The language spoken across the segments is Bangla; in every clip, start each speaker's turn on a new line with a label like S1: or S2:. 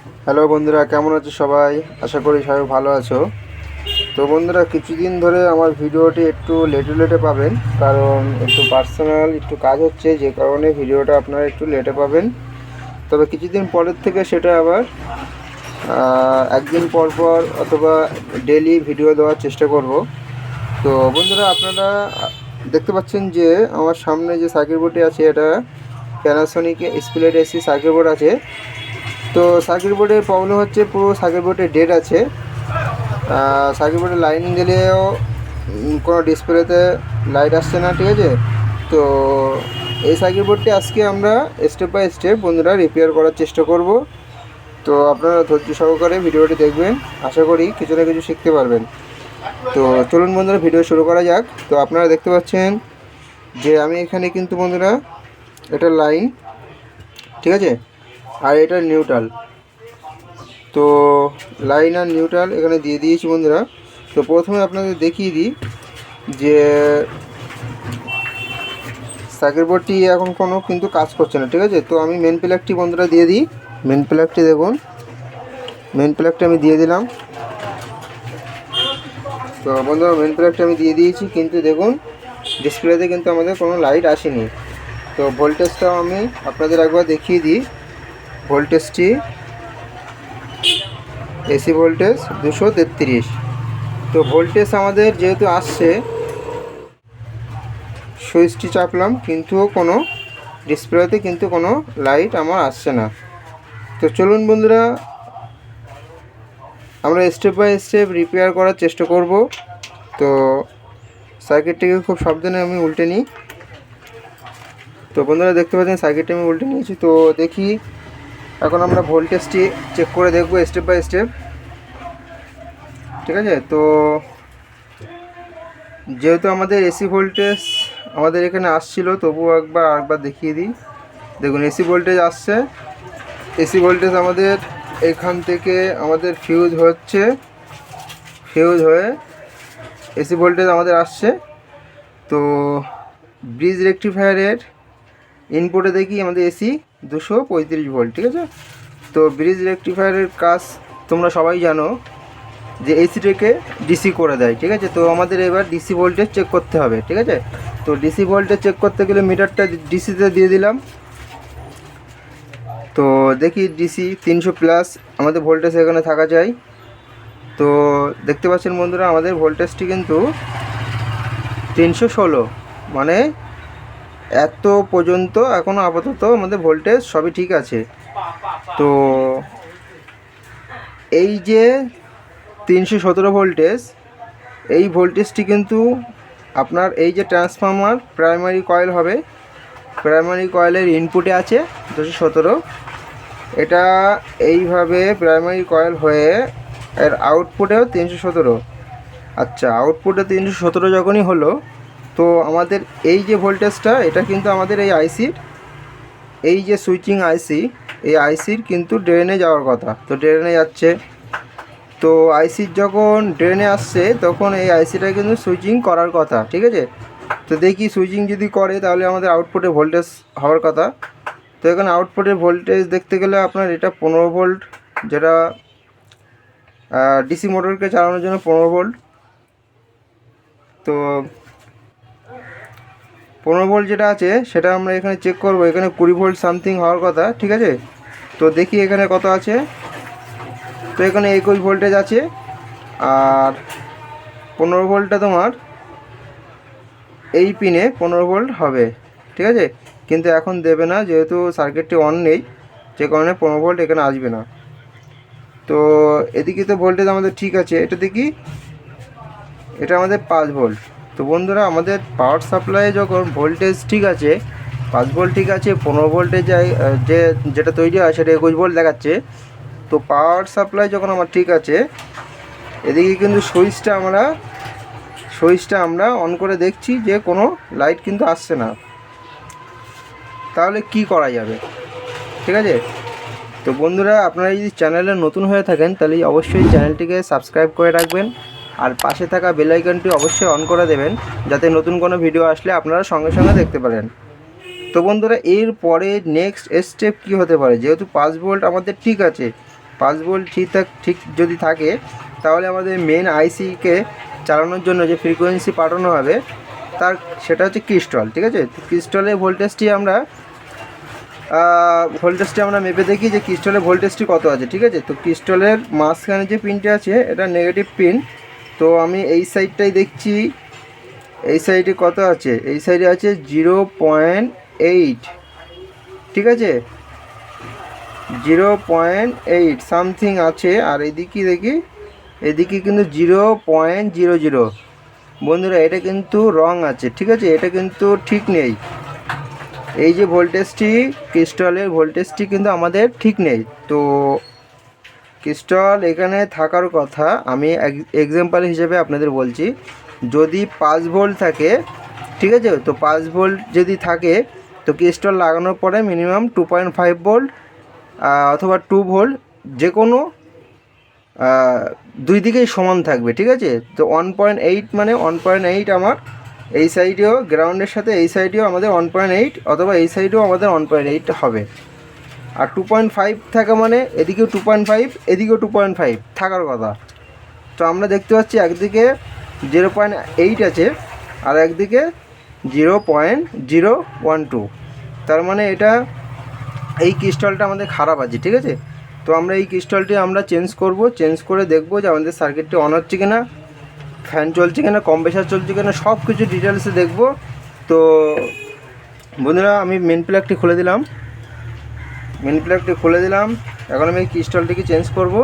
S1: হ্যালো বন্ধুরা, কেমন আছো সবাই? আশা করি সবাই ভালো আছো। তো বন্ধুরা, কিছুদিন ধরে আমার ভিডিওটি একটু লেটে লেটে পাবেন, কারণ একটু পার্সোনাল একটু কাজ হচ্ছে, যে কারণে ভিডিওটা আপনারা একটু লেটে পাবেন। তবে কিছুদিন পরের থেকে সেটা আবার একদিন পর পর অথবা ডেলি ভিডিও দেওয়ার চেষ্টা করব। তো বন্ধুরা, আপনারা দেখতে পাচ্ছেন যে আমার সামনে যে সার্কিট বোর্ডটি আছে, এটা Panasonic split AC circuit board আছে। তো সার্কিট বোর্ডের প্রবলেম হচ্ছে, পুরো সার্কিট বোর্ডে ডেড আছে। সার্কিট বোর্ডে লাইন দিলেও কোনো ডিসপ্লেতে লাইট আসছে না, ঠিক আছে। তো এই সার্কিট বোর্ডটি আজকে আমরা স্টেপ বাই স্টেপ বন্ধুরা রিপেয়ার করার চেষ্টা করব। তো আপনারা ধৈর্য সহকারে ভিডিওটি দেখবেন, আশা করি কিছু না কিছু শিখতে পারবেন। তো চলুন বন্ধুরা, ভিডিও শুরু করা যাক। তো আপনারা দেখতে পাচ্ছেন যে আমি এখানে কিন্তু বন্ধুরা, এটা লাইন, ঠিক আছে, আর এটা নিউট্রাল। তো লাইন আর নিউট্রাল এখানে দিয়ে দিয়েছি বন্ধুরা। তো প্রথমে আপনাদের দেখিয়ে দিই যে সার্কিট বোর্ডটি এখন কোনো কিন্তু কাজ করছে না, ঠিক আছে। তো আমি মেন প্লাগটি বন্ধুরা দিয়ে দিই। মেন প্লাগটি দেখুন, মেন প্লাগটি আমি দিয়ে দিলাম। তো বন্ধুরা, মেন প্লাগটি আমি দিয়ে দিয়েছি, কিন্তু দেখুন ডিসপ্লেতে কিন্তু আমাদের কোনো লাইট আসেনি। তো ভোল্টেজটাও আমি আপনাদের একবার দেখিয়ে দিই। ভোল্টেজটি এসি ভোল্টেজ 233। তো ভোল্টেজ আমাদের যেহেতু আসছে, সুইচটি চাপলাম কিন্তু কোনো ডিসপ্লেতে কিন্তু কোনো লাইট আমার আসছে না। তো চলুন বন্ধুরা, আমরা স্টেপ বাই স্টেপ রিপেয়ার করার চেষ্টা করব। তো সার্কিটটিকে খুব সাবধানে আমি উল্টে নিই। তো বন্ধুরা দেখতে পাচ্ছেন সার্কিটটি আমি উল্টে নিয়েছি। তো দেখি এখন আমরা ভোল্টেজটি চেক করে দেখব স্টেপ বাই স্টেপ, ঠিক আছে। তো যেহেতু আমাদের এসি ভোল্টেজ আমাদের এখানে আসছিল, তবুও আরেকবার দেখিয়ে দিই। দেখুন এসি ভোল্টেজ আসছে। এসি ভোল্টেজ আমাদের এখান থেকে আমাদের ফিউজ হচ্ছে, ফিউজ হয়ে এসি ভোল্টেজ আমাদের আসছে। তো ব্রিজ রেকটিফায়ারের ইনপুটে দেখি আমাদের এসি 235 ভোল্ট, ঠিক আছে। তো ব্রিজ রেকটিফায়ারের কাজ তোমরা সবাই জানো যে এসিটাকে ডিসি করে দেয়, ঠিক আছে। তো আমাদের এবার ডিসি ভোল্টেজ চেক করতে হবে, ঠিক আছে। তো ডিসি ভোল্টেজ চেক করতে গেলে মিটারটা ডিসিতে দিয়ে দিলাম। তো দেখি ডিসি 300+ আমাদের ভোল্টেজ এখানে থাকা চাই। তো দেখতে পাচ্ছেন বন্ধুরা, আমাদের ভোল্টেজটি কিন্তু 316, মানে এত পর্যন্ত এখনও আপাতত আমাদের ভোল্টেজ সবই ঠিক আছে। তো এই যে 317 ভোল্টেজ, এই ভোল্টেজটি কিন্তু আপনার এই যে ট্রান্সফর্মার প্রাইমারি কয়েল হবে, প্রাইমারি কয়েলের ইনপুটে আছে 217। এটা এইভাবে প্রাইমারি কয়েল হয়ে এর আউটপুটেও 317। আচ্ছা, আউটপুটে 317 যখনই হলো, তো আমাদের এই যে ভোল্টেজটা, এটা কিন্তু আমাদের এই আইসির, এই যে সুইচিং আইসি, এই আইসির কিন্তু ড্রেনে যাওয়ার কথা। তো ড্রেনে যাচ্ছে। তো আইসির যখন ড্রেনে আসছে, তখন এই আইসিটা কিন্তু সুইচিং করার কথা, ঠিক আছে। তো দেখি সুইচিং যদি করে, তাহলে আমাদের আউটপুটে ভোল্টেজ হওয়ার কথা। তো এখানে আউটপুটের ভোল্টেজ দেখতে গেলে আপনার এটা 15 ভোল্ট, যেটা ডিসি মোটরকে চালানোর জন্য 15 ভোল্ট। তো 15 ভোল্ট যেটা আছে, সেটা আমরা এখানে চেক করব। এখানে 20 ভোল্ট সামথিং হওয়ার কথা, ঠিক আছে। তো দেখি এখানে কত আছে। তো এখানে 21 ভোল্টেজ আছে, আর 15 ভোল্টটা তোমার এই পিনে 15 ভোল্ট হবে, ঠিক আছে। কিন্তু এখন দেবে না, যেহেতু সার্কিটটি অন নেই, যে কারণে 15 ভোল্ট এখানে আসবে না। তো এদিকে তো ভোল্টেজ আমাদের ঠিক আছে। এটা দেখি, এটা আমাদের 5 ভোল্ট। তো বন্ধুরা, আমাদের পাওয়ার সাপ্লাইয়ে যখন ভোল্টেজ ঠিক আছে, 5 ভোল্ট ঠিক আছে, 15 ভোল্টের যেটা তৈরি হয় সেটা 21 ভোল্ট দেখাচ্ছে। তো পাওয়ার সাপ্লাই যখন আমার ঠিক আছে, এদিকে কিন্তু সুইচটা আমরা অন করে দেখছি যে কোনো লাইট কিন্তু আসছে না। তাহলে কি করা যাবে, ঠিক আছে। তো বন্ধুরা, আপনারা যদি চ্যানেলে নতুন হয়ে থাকেন, তাহলে অবশ্যই চ্যানেলটিকে সাবস্ক্রাইব করে রাখবেন, আর পাশে থাকা বেল আইকনটি অবশ্যই অন করে দেবেন, যাতে নতুন কোনো ভিডিও আসলে আপনারা সঙ্গে সঙ্গে দেখতে পারেন। তো বন্ধুরা, এর পরে নেক্সট স্টেপ কি হতে পারে, যেহেতু 5 ভোল্ট আমাদের ঠিক আছে, 5 ভোল্ট ঠিক যদি থাকে তাহলে আমাদের মেন আইসিকে চালানোর জন্য যে ফ্রিকোয়েন্সি পাঠানো হবে সেটা হচ্ছে ক্রিস্টাল। ঠিক আছে, তো ক্রিস্টালের ভোল্টেজটি আমরা মেপে দেখি যে ক্রিস্টালের ভোল্টেজটি কত আছে। ঠিক আছে, তো ক্রিস্টালের মাঝখানে যে পিনটি আছে এটা নেগেটিভ পিন। তো আমি এই সাইডটাই দেখছি, এই সাইডে কত আছে, এই সাইডে আছে 0.8। ঠিক আছে, 0.8 সামথিং আছে। আর এদিকে দেখি, এদিকে কিন্তু 0.00। বন্ধুরা এটা কিন্তু রং আছে। ঠিক আছে, এটা কিন্তু ঠিক নেই। এই যে ভোল্টেজটি, ক্রিস্টালের ভোল্টেজটি কিন্তু আমাদের ঠিক নেই। তো ক্রিস্টাল এখানে থাকার কথা, আমি এক্সাম্পল হিসেবে আপনাদের বলছি, যদি 5 ভোল্ট থাকে, ঠিক আছে, তো 5 ভোল্ট যদি থাকে তো ক্রিস্টাল লাগানোর পরে মিনিমাম 2.5 ভোল্ট অথবা 2 ভোল্ট, যে কোনো দুই দিকেই সমান থাকবে। ঠিক আছে, তো 1.8 মানে 1.8 আমার এই সাইডেও, গ্রাউন্ডের সাথে এই সাইডেও আমাদের 1.8, অথবা এই সাইডেও আমাদের 1.8 হবে। আর 2.5 থাকা মানে এদিকেও 2.5, এদিকেও 2.5 থাকার কথা। তো আমরা দেখতে পাচ্ছি একদিকে 0.8 আছে আর একদিকে 0.012। তার মানে এটা, এই ক্রিস্টালটা আমাদের খারাপ আছে। ঠিক আছে, তো আমরা এই ক্রিস্টালটি আমরা চেঞ্জ করে দেখব যে আমাদের সার্কিটটি অন হচ্ছে কিনা, ফ্যান চলছে কিনা, কম্প্রেসার চলছে কিনা, সব কিছু ডিটেলসে দেখব। তো বন্ধুরা আমি মেন প্লাগটি খুলে দিলাম, এখন আমি এই ক্রিস্টালটিকে চেঞ্জ করব।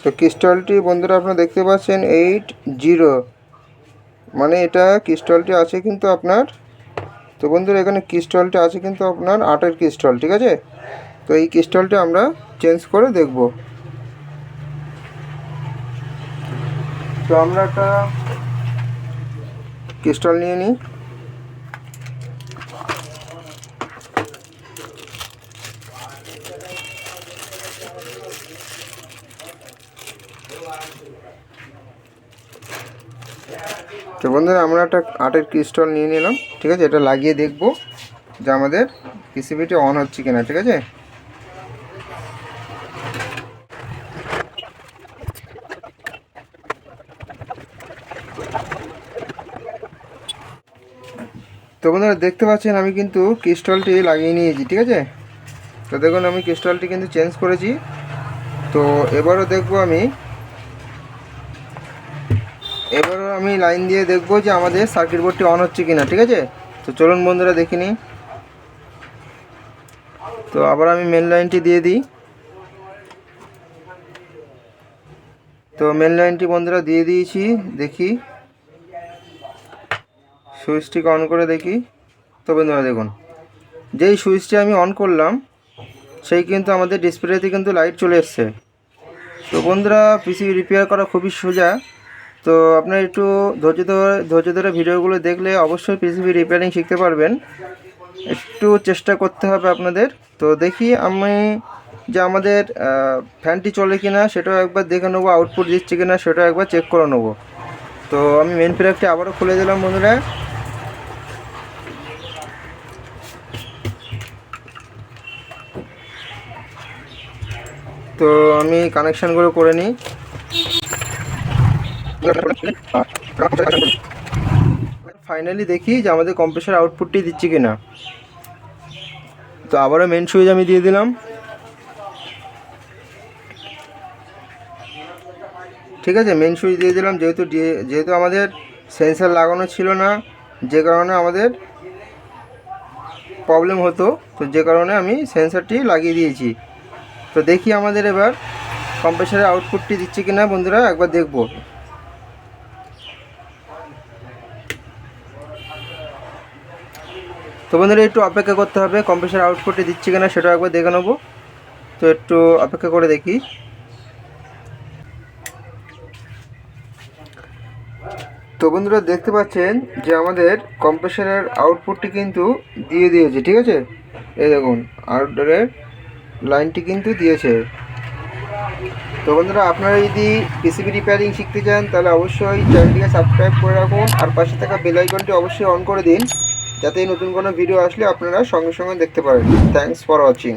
S1: তো ক্রিস্টালটি বন্ধুরা আপনারা দেখতে পাচ্ছেন 80, মানে এটা ক্রিস্টালটি আছে কিন্তু আপনার, তো বন্ধুরা এখানে ক্রিস্টালটা আছে কিন্তু আপনার 8-এর ক্রিস্টাল। ঠিক আছে, তো এই ক্রিস্টালটা আমরা চেঞ্জ করে দেখব। তো আমরা একটা ক্রিস্টাল নিয়ে নিই। তো বন্ধুরা আমরা একটা 8-এর ক্রিস্টাল নিয়ে নিলাম। ঠিক আছে, এটা লাগিয়ে দেখব যে আমাদের পিসিবিটি অন হচ্ছে কিনা। ঠিক আছে, তো বন্ধুরা দেখতে পাচ্ছেন আমি কিন্তু ক্রিস্টালটি লাগিয়ে নিয়েছি। ঠিক আছে, তো দেখুন আমি ক্রিস্টালটি কিন্তু চেঞ্জ করেছি। তো এবারও দেখব আমি লাইন দিয়ে দেখব যে আমাদের সার্কিট বোর্ডটি অন হচ্ছে কিনা। ঠিক আছে, তো চলুন বন্ধুরা দেখিনি। তো আবার আমি মেন লাইনটি দিয়ে দিই। তো মেন লাইনটি বন্ধুরা দিয়ে দিয়েছি, দেখি সুইচটিকে অন করে দেখি। তো বন্ধুরা দেখুন, যেই সুইচটি আমি অন করলাম সেই কিন্তু আমাদের ডিসপ্লেতে কিন্তু লাইট চলে এসছে। তো বন্ধুরা পিসিবি রিপেয়ার করা খুবই সোজা। তো আপনারা একটু ধৈর্য ধরে ভিডিওগুলো দেখলে অবশ্যই পিসিবি রিপেয়ারিং শিখতে পারবেন। একটু চেষ্টা করতে হবে আপনাদের। তো দেখি আমি যে আমাদের ফ্যানটি চলে কিনা সেটাও একবার দেখে নেবো, আউটপুট দিচ্ছে কিনা সেটাও একবার চেক করে নেবো। তো আমি মেন প্লাগটি আবারও খুলে দিলাম বন্ধুরা। তো আমি কানেকশানগুলো করে নিই। ফাইনালি দেখি যে আমাদের কম্প্রেসার আউটপুটটি দিচ্ছে কিনা। তো আবারও মেন সুইচ আমি দিয়ে দিলাম। ঠিক আছে, মেন সুইচ দিয়ে দিলাম, যেহেতু আমাদের সেন্সার লাগানো ছিল না, যে কারণে আমাদের প্রবলেম হতো, তো যে কারণে আমি সেন্সারটি লাগিয়ে দিয়েছি। তো দেখি আমাদের এবার কম্প্রেসারের আউটপুটটি দিচ্ছে কিনা বন্ধুরা একবার দেখব। তো বন্ধুরা একটু অপেক্ষা করতে হবে, কম্প্রেসার আউটপুটে দিচ্ছি কিনা সেটা একবার দেখে নেবো। তো একটু অপেক্ষা করে দেখি। তো বন্ধুরা দেখতে পাচ্ছেন যে আমাদের কম্প্রেসারের আউটপুটটি কিন্তু দিয়ে দিয়েছে, ঠিক আছে। এই দেখুন আউটডোরের লাইনটি কিন্তু দিয়েছে। তো বন্ধুরা আপনারা যদি পিসিবি রিপেয়ারিং শিখতে চান তাহলে অবশ্যই চ্যানেলটিকে সাবস্ক্রাইব করে রাখুন, আর পাশে থাকা বেল আইকনটি অবশ্যই অন করে দিন, যাতে নতুন কোনো ভিডিও আসলে আপনারা সঙ্গে সঙ্গে দেখতে পারেন। Thanks for watching.